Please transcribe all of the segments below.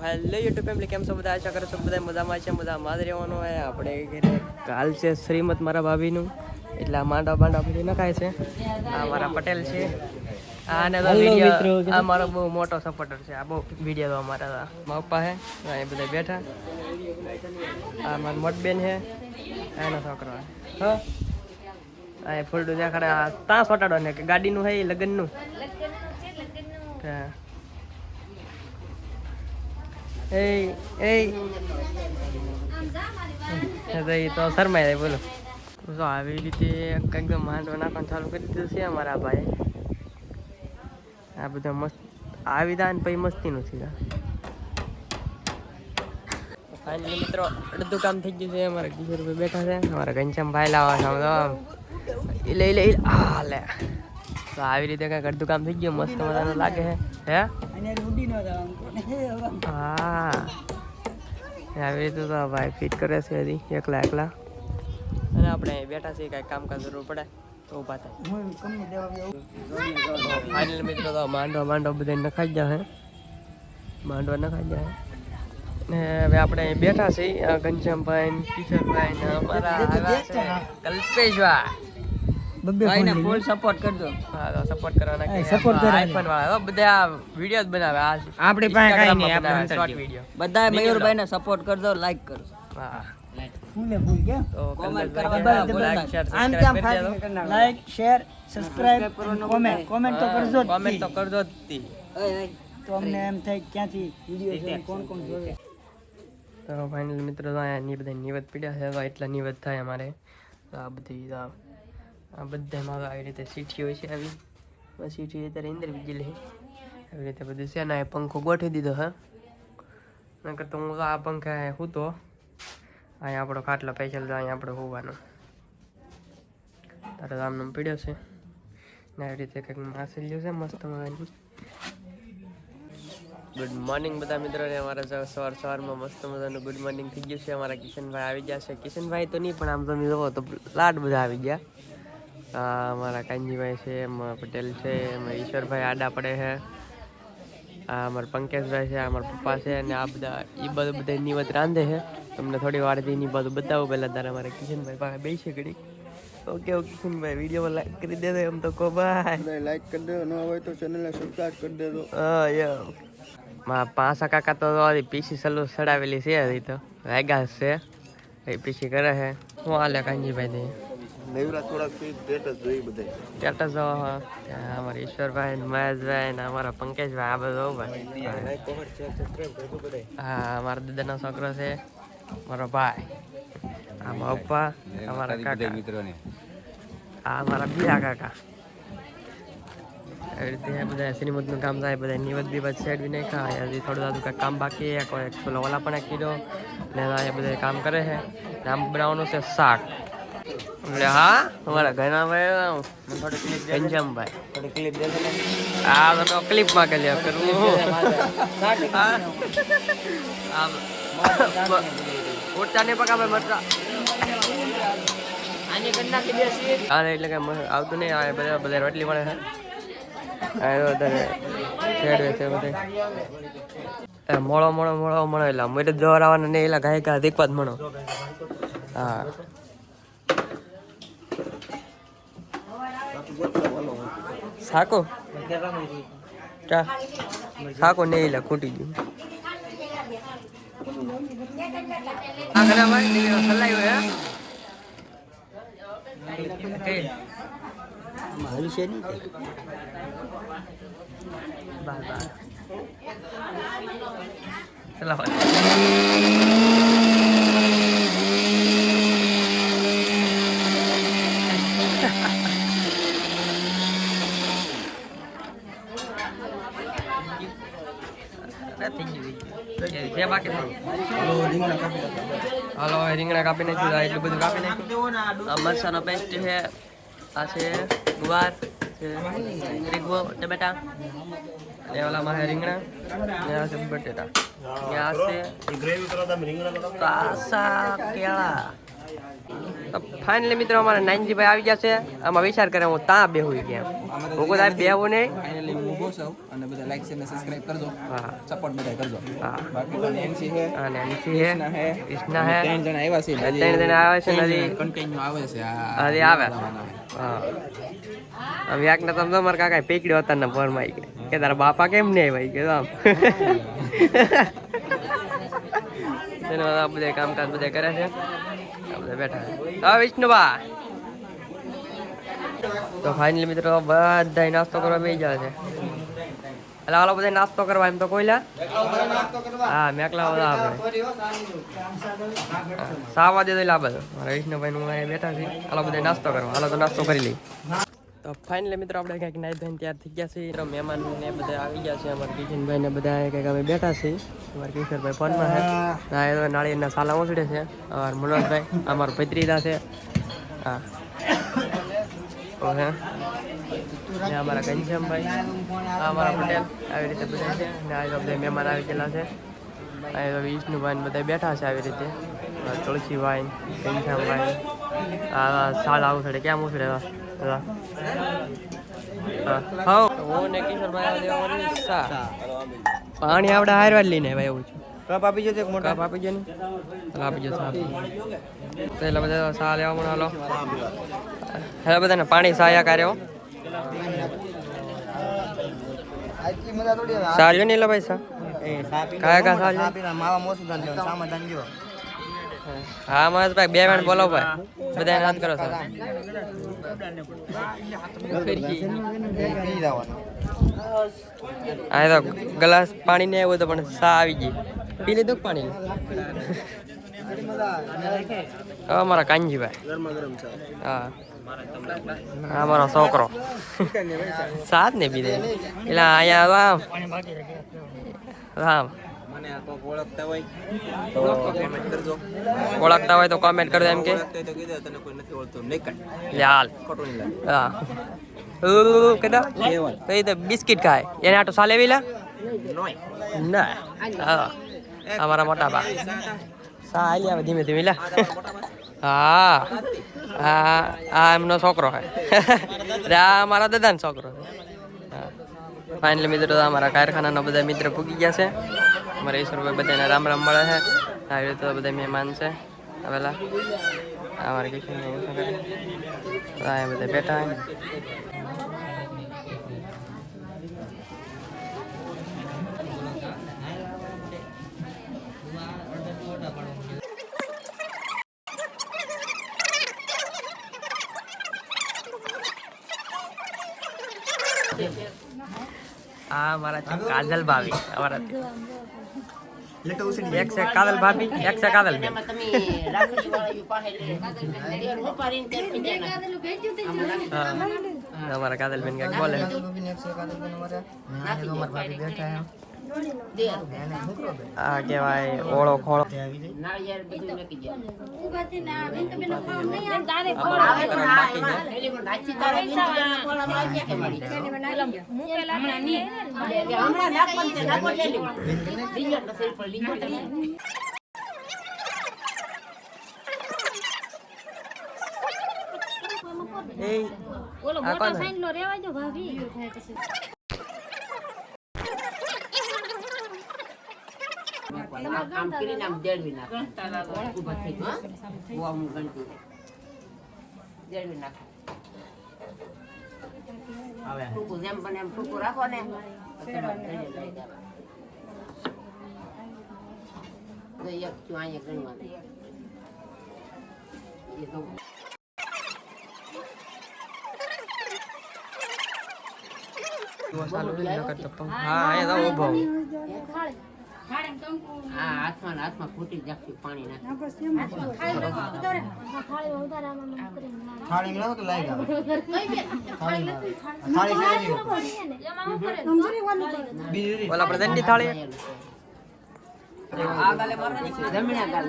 Hello YouTube family, કેમ છો બધા? આશા કરો છો બધા મજામાં છે. મજામાં જ રહેવાનું હોય. આપણે ઘરે કાલ છે શ્રીમત મારા ભાભીનું, એટલે આ માંડા બધી નખાય છે. આ મારા પટેલ છે. આને તો વિડીયો, આ મારો બહુ મોટો સપોર્ટર છે. આ બહુ વિડીયો અમારા મારા પપ્પા છે, એ બધા બેઠા. આ મારી મોટબેન છે, એનો છોકરો હા. આ ફૂલડું દેખાડે. આ ત્યાં સોટાડો ને કે ગાડીનું છે લગ્નનું. તો શરમાઈ જાય. બોલો તો આવી રીતે એકદમ માંડવો નાખવાનું ચાલુ કરી દીધું છે અમારા ભાઈ. આ બધા મસ્ત આવી દા ને પછી મસ્તી નથી. ફાઇનલી મિત્રો અડધું કામ થઈ ગયું છે. અમારા કિશોરભાઈ બેઠા છે. અમારા ઘનશ્યામ ભાઈ લાવવા એ લઈ હા લે. તો આવી રીતે કઈક અડધું કામ થઈ ગયું. મસ્ત મજાનું લાગે છે. હે હા આવી રીતે તો ભાઈ ફિટ કરે છે હજી એકલા. અને આપણે બેઠા છીએ, કાંઈ કામકાજ જરૂર પડે તો ઊભા થાય. ફાઇનલ મિત્રો તો માંડવા બધા નખાઈ જાય. માંડવા નખાઈ જાય ને હવે આપણે બેઠા છીએ. ઘનશ્યામભાઈ, કિશોરભાઈ ને અમારા આવ્યા છે કલ્પેશભાઈ. ભાઈને ફૂલ સપોર્ટ કરજો. હા તો સપોર્ટ કરવાના, સપોર્ટ કરો. આઈફોન વાળા બધા વિડિયો જ બનાવે. આપણી પાસે કાઈ નહીં, આપણે શોર્ટ વિડિયો. બધા મયુરભાઈને સપોર્ટ કરજો, લાઈક કરજો. હા ફૂલ કે તો કમેન્ટ કરવાનું, લાઈક શેર સબસ્ક્રાઇબ કરી દેજો. લાઈક શેર સબસ્ક્રાઇબ કોમેન્ટ તો કરજો. કોમેન્ટ તો કરજો જ તી. તો અમને એમ થાય ક્યાંથી વિડિયો છે, કોણ જોવે. તો ફાઇનલ મિત્રો અહીંયા ની બધા નિવેદ પીડ્યા છે. તો એટલા નિવેદ થાય અમારે. આ બધી આ બધામાં આવી રીતે સીઠી હોય છે. આવી સીઠી અત્યારે ઇન્દ્ર વિજેલ છે. આવી રીતે બધું છે ને. પંખો ગોઠવી દીધો હે. નકર તો હું આ પંખા સૂતો. અહીંયા આપણો ખાટલો સ્પેશિયલ તો અહીંયા આપણે હોવાનો તારે આમનો પીડ્યો છે ને. આવી રીતે કંઈક માસેલ્યું છે મસ્ત મજાની. ગુડ મોર્નિંગ બધા મિત્રોને. અમારા સવારમાં મસ્ત મજાનું ગુડ મોર્નિંગ થઈ ગયું છે. અમારા કિશનભાઈ આવી ગયા છે. કિશનભાઈ તો નહીં, પણ આમ તમે જોવો તો લાડ બધા આવી ગયા. અમારા કાનજીભાઈ છે, અમારા પટેલ છે, અમારા ઈશ્વરભાઈ આડા પડે છે. આ અમારા પંકેશભાઈ છે, અમારા પપ્પા છે. અને આ બધા એ બધું બધા નિવત રાંધે છે. તમને થોડી વાર થી બધું બતાવું. પહેલાં તારે અમારા કિશનભાઈ પાસે બેસી ઘડી. ઓકે કિશનભાઈ વિડીયોમાં લાઈક કરી દેજો. એમ તો કહો ભાઈ લાઈક કરી દેજો. ન હોય તો ચેનલને સબસ્ક્રાઇબ કરી દેજો. હા યાર મારા પાંસા કાકા તો પીસી સલું ચડાવેલી છે. હજી તો વાગ્યા છે એ પીસી કરે છે. શું હાલે કાનજીભાઈ? નેવરા થોડાક સ્ટેટસ જોઈ બધા. સ્ટેટસ અમારા ઈશ્વરભાઈ ને મહેશભાઈ ને અમારા પંકેશભાઈ આ બધો ભાઈ. હા અમારા દાદાનો છોકરો છે, મારો ભાઈ, આ મારા પપ્પા, અમારા કાકા મિત્રોને, આ અમારા બીજા કાકા. એવી રીતે બધા શ્રીમદનું કામ થાય. બધા નિવત બીવત સેટ બી નહીં ખાય. હજી થોડું દાદું કંઈક કામ બાકી. કોઈ ઓલા પણ કીધો ને એ બધા કામ કરે છે. આમ બનાવવાનું છે શાક. એટલે હા અમારા ઘરના ભાઈ ઘનશ્યામભાઈ થોડી ક્લિપ દે. હા તો ક્લિપમાં કે લ્યો કરવું. ઓછા નહીં પકા ભાઈ મરચા આની કરી નાખી દેશે. હા એટલે કે આવતું નહીં. આ બધા રોટલી મળે છે. મોળો એટલે મેરે જવાર આવવાના નહીં. એલા ગાય કા દેખવા જ મળો. હા સાકો સાકો નહીં. એલા ખૂટી ગયું. હાલો રીંગણા કાપી નાખ્યું. એટલું બધું કાપી નાખ્યું. આ મરચાનો પેસ્ટ છે. આ છે ગુવાર છે, રીંગો, ટમેટા અને ઓલામાં છે રીંગણા ને આ છે બટેટા ને આ છે કાસા કેળા. ફાઇનલી મિત્રો અમારા નાનજીભાઈ આવી ગયા છે. આમાં વિચાર કરે હું ત્યાં બેહું ગયા. હું કોઈ બેહું નહીં. સૌ અને બધા લાઈક શેર અને સબસ્ક્રાઇબ કરજો. હા સપોર્ટ બધા કરજો. હા બાકી તો એનસી છે અને એનસી હે કૃષ્ણા હે ત્રણ જણા આવ્યા છે. ત્રણ જણા આવે છે ને હજી કન્ટિન્યુ આવે છે. હજી આવે હા હવે એકને તમે તમારા કાકા પીકડ્યો હતા ને ફોનમાં આવી કે તારા બાપા કેમ નહીં ભાઈ કે આમ તેનો આ બધા કામકાજ બધા કરે છે આ બધા બેઠા છે હા વિષ્ણુબા તો ફાઇનલી મિત્રો બધા નાસ્તો કરવા બેસી જાય છે એટલે હાલો બધા નાસ્તો કરવા એમ તો કોઈલા હા મેકલા બધા આપણે સાવા દે તો લા બધો મારા વિષ્ણુભાઈ નું અહીંયા બેઠા છે હાલો બધા નાસ્તો કરવા હાલો તો નાસ્તો કરી લઈ તો ફાઇનલી મિત્રો આપણે કંઈક નાઈ ધોઈને તૈયાર થઈ ગયા છે તો મહેમાન ને બધા આવી ગયા છે અમારા કિશનભાઈ ને બધા કંઈક અમે બેઠા છીએ અમારા કિશોરભાઈ ફોનમાં છે હા એ તો નાળિયેરના સાલા ઓછડે છે અમારા મનોજભાઈ અમારા ભત્રીજા છે હા ઓહે ને અમારા ઘનશ્યામભાઈ અમારા પટેલ આવી રીતે બધા છે ને આ બધા મહેમાન આવી ગયેલા છે આ વિષ્ણુભાઈ બધા બેઠા છે આવી રીતે તુલસીભાઈ ઘનશ્યામભાઈ આ સાલા ઉછળે કેમ ઉછળે હા હું ને કિશોરભાઈ પાણી આપણે હારવા લઈને ભાઈ એવું છે કપ આપી જશે મોટા કપ આપી જશે ને આપી જશે તો એટલે બધા સા લેવા મને હાલો હવે બધાને પાણી સાયા કર્યો સાર્યો નહીં લો ભાઈ સા કયા કા સાર્યો હા મહેશ ભાઈ 2 મિનિટ બોલો ભાઈ બધા નાદ કરો સર આ તો ગ્લાસ પાણી ને આવ્યો તો પણ સા આવી ગઈ પી લીધું પાણી અમારા કાનજીભાઈ હા હા મારો છોકરો સાત ને પીધે એટલે અહીંયા રામ ઓળખતા હોય તો કોમેન્ટ કરજો એમ કે હાલ હા કદા તો એ તો બિસ્કિટ ખાય એને આટો સાલે વેલા ના હા અમારા મોટા બા સા આલી આવે ધીમે ધીમે લા હા હા આ એમનો છોકરો હે આ અમારા દાદાનો છોકરો હા ફાઇનલી મિત્રો અમારા કારખાનાના બધા મિત્ર પૂગી ગયા છે અમારા ઈશ્વરભાઈ બધાને રામ રામ મળે છે આવી રીતે બધા મહેમાન છે આવેલા અમારા કિશન બધા બેઠા આ મારા છે કાજલ ભાભી અમારા એક છે કાજલ ભાભી એક છે કાજલ બેન અમારા કાજલ બેન કઈક બોલે આ કેવાય ઓળો ખોળો આમ કરીને આમ દેડવી નાખ ઉભા થઈ ગયો હું ગણતી દેડવી નાખ હવે ટૂંકું જેમ બને એમ ટૂંકું રાખો ને એક છું અહીંયા ગણવાનું એ તો હા એ તો ઉભો હાથમાં ફૂટી જાખી પાણી ઓલા આપણે દંડી થાળી જમીના ગાલ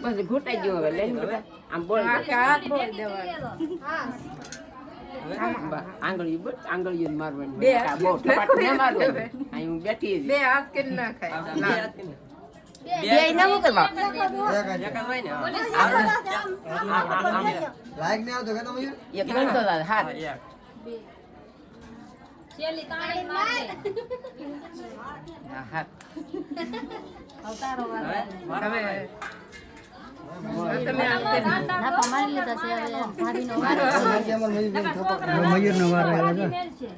પછી ઘૂંટાઈ ગયો હવે લઈને બધા આમ બોલ આંગળીઓ મારવાની બહુ મારવાની અહીં બેઠી બે હાથ કે ના ખાય બે ના હું કરવા એક જ હોય ને લાઈક ને આવતો કે તમે એક ગણતો હતા હાથ હા હાથ મયુર નો વાર આવે છે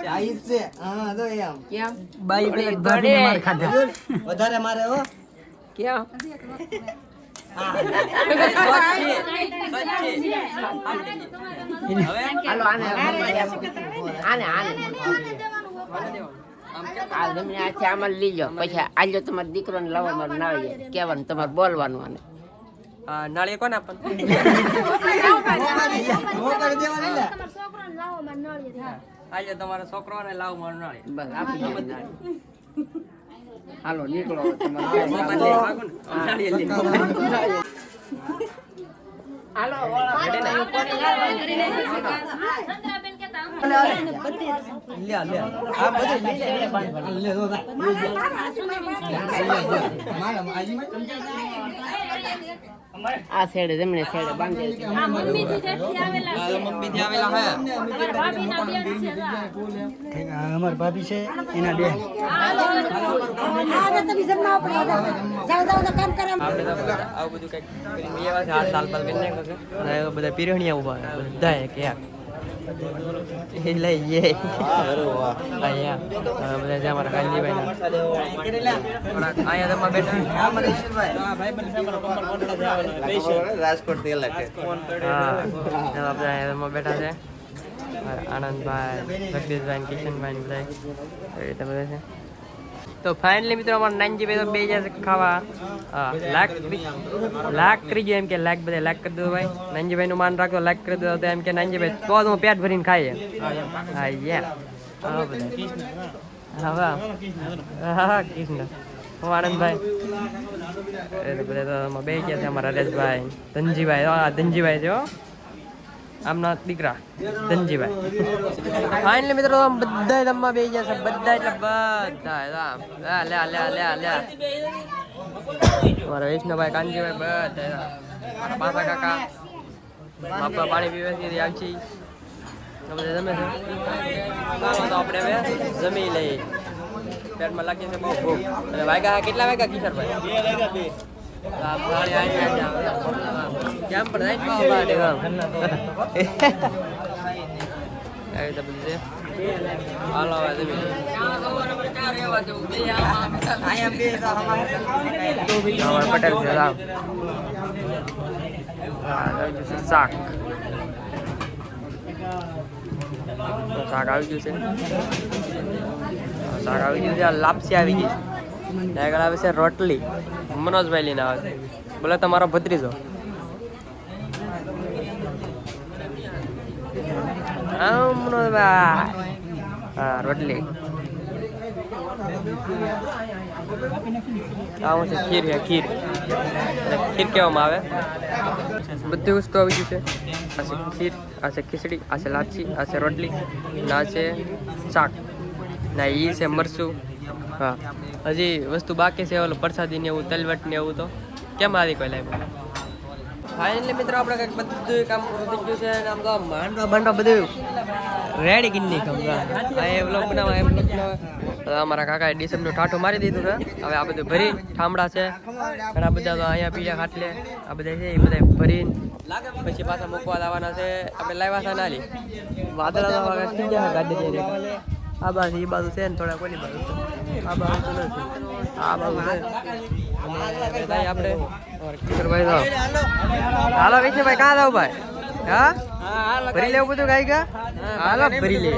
આઈ છે હા તો એમ કેમ બાઈ પેલા ભાભીને માર ખાધા વધારે મારે હો કેમ હાલો આને આને આ જમીન આથી આમાં લીજો પછી આજો તમારા દીકરોને લાવવામાં ના આવે કહેવાનું તમારે બોલવાનું આને નાળિયેર કોને આપવાનું આજે તમારો છોકરો ને લાવ મારું નાળિયેર બસ આપી દો હાલો નીકળો હાલો આ છેડે જમણે છેડે બાંધે અમાર ભાભી છે એના બે આપણે તો આવું બધું કઈક હાથ લાલ પાલ કરી નાખ્યો છે અને બધા પીરણિયા ઉભા બધા એક એ લઈ જઈએ અહીંયા બધા છે અમારા કાલજીભાઈ અહીંયા તમે બેઠા રાજકોટ થી અલગ છે હા બધા અહીંયા બેઠા છે આનંદભાઈ જગદીશભાઈ કિશનભાઈ બધા એ રીતે બધા છે તો ફાઇનલી મિત્રો અમારા નાનજીભાઈ તો બે જશે ખાવા હા લાખ કરી ગયો એમ કે લાખ બધા લાખ કરી દો ભાઈ નાનજીભાઈ નું માન રાખો લાખ કરી દો તો એમ કે નાનજીભાઈ તો હું પેટ ભરીને ખાઈએ હા યા હા બધા હા કૃષ્ણ હું આનંદભાઈ એ બધા તો બે ગયા છે અમારા હરેશભાઈ ધનજીભાઈ હા ધનજીભાઈ છે હો આમના દીકરા ધનજીભાઈ ફાઇનલી મિત્રો બધા રમવા બે ગયા છે બધા એટલે બધા લે લે લે લે મારા વૈષ્ણવભાઈ કાનજીભાઈ બધા મારા પાપા કાકા બાપા પાણી પીવે છે આવશે બધા જમે છે તો આપણે હવે જમી લઈએ પેટમાં લાગી છે બહુ ભૂખ અને વાગ્યા કેટલા વાગ્યા કિશોરભાઈ કેમ પણ પટેલ છે શાક આવી ગયું છે શાક આવી ગયું છે લાપસી આવી ગઈ છે આગળ આવે છે રોટલી મનોજભાઈ લઈને આવે છે બોલે તમારો ભત્રીજો મનોજભાઈ હા રોટલી આવું છે ખીર છે ખીર ખીર કહેવામાં આવે બધી વસ્તુ આવી ગયું છે આ છે ખીર આ છે ખીચડી આ છે લાપસી આ છે રોટલી ના છે શાક ના એ છે મરચું હા હજી વસ્તુ બાકી છે ઓલું પ્રસાદી ને એવું તલવટ ને એવું તો કેમ આવી કોઈ લાવ્યું ફાઇનલી મિત્રો આપણે કંઈક બધું કામ પૂરું થઈ ગયું છે અને આમ તો માંડવા બાંડવા બધું રેડી કરી નાખ્યું આ એ બ્લોગ બનાવવા એ બ્લોગ બનાવવા અમારા કાકાએ ડીસમનું ઠાઠું મારી દીધું છે હવે આ બધું ભરી ઠામડા છે ઘણા બધા તો અહીંયા પીડા ખાટલે આ બધા છે એ બધા ભરીને પછી પાછા મૂકવા લાવવાના છે આપણે લાવ્યા હતા નાલી વાદળા થઈ જાય ગાડી જઈને આ બાજુ એ બાજુ છે ને થોડા કોની બાજુ આ બાજુ તો નથી આ બાજુ છે અને આપણે કિશોરભાઈ તો હાલો વિષ્ણુભાઈ કાં જાવ ભાઈ હા ભરી લેવું બધું ગાય ગા હાલો ભરી લે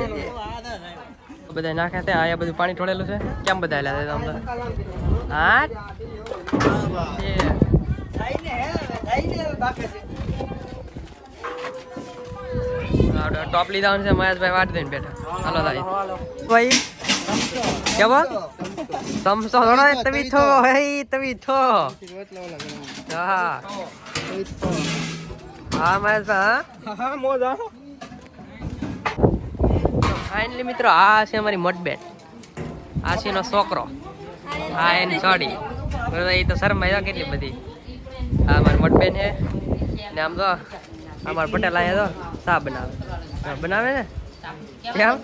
બધા નાખ્યા છે અહીંયા બધું પાણી ઠોળેલું છે કેમ બધા હેલા છે તમને હા ટોપ લીધા છે મહેશભાઈ વાટ દઈને બેઠા હાલો ભાઈ કેવો સમસો થોડો તવી થો હે તવી થો હા હા મહેશભાઈ હા મોજા ફાઇનલી મિત્રો આ છે અમારી મટબેટ આ છે એનો છોકરો હા એની સોડી એ તો શરમાઈ કેટલી બધી આ મારી મોટબેન છે ને આમ તો અમારા પટેલ આયા તો ચા બનાવે ને કેમ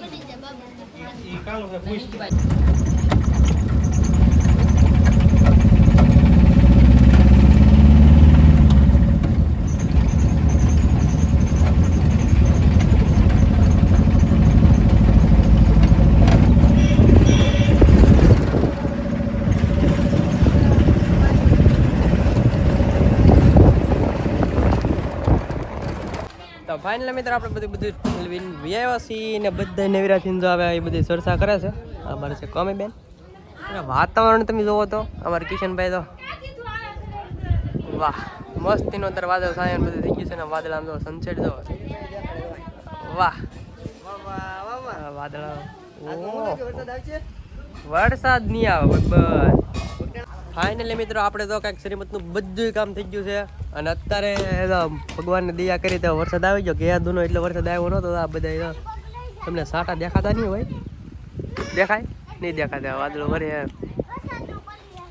તો ફાઇનલ મિત્રો આપણે બધું વ્યવસી ને બધા નવીરાથી જો આવે એ બધી ચર્ચા કરે છે અમારે છે કોમી બેન વાતાવરણ તમે જોવો તો અમારે કિશનભાઈ તો વાહ મસ્તીનો અત્યારે વાદળ સાયન બધું થઈ ગયું છે ને વાદળ આમ જો સનસેટ જો વાહ વાદળ વરસાદ નહીં આવે બસ ફાઇનલી મિત્રો આપણે તો કાંઈક શ્રીમતનું બધું કામ થઈ ગયું છે અને અત્યારે ભગવાનને દયા કરી તો વરસાદ આવી ગયો ગયા દૂનો એટલો વરસાદ આવ્યો નહોતો આ બધા તમને સાટા દેખાતા નહીં હોય દેખાય નહીં દેખાતા વાદળો વરે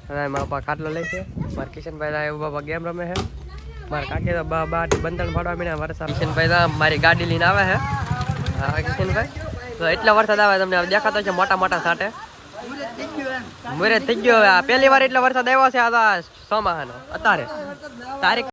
હવે મારા પપ્પા કાટલો લે છે મારા કિશનભાઈ બાબા ગેમ રમે છે મારા કાકી તો બા બંધણ ફાડવા મીને વરસાદ કિશનભાઈ મારી ગાડી લઈને આવે છે હા કિશનભાઈ તો એટલો વરસાદ આવે તમને દેખાતો છે મોટા મોટા સાટે મુરત થઈ ગયો હવે પહેલી વાર એટલો વરસાદ આવ્યો છે આ ચોમાસાનો અત્યારે તારીખ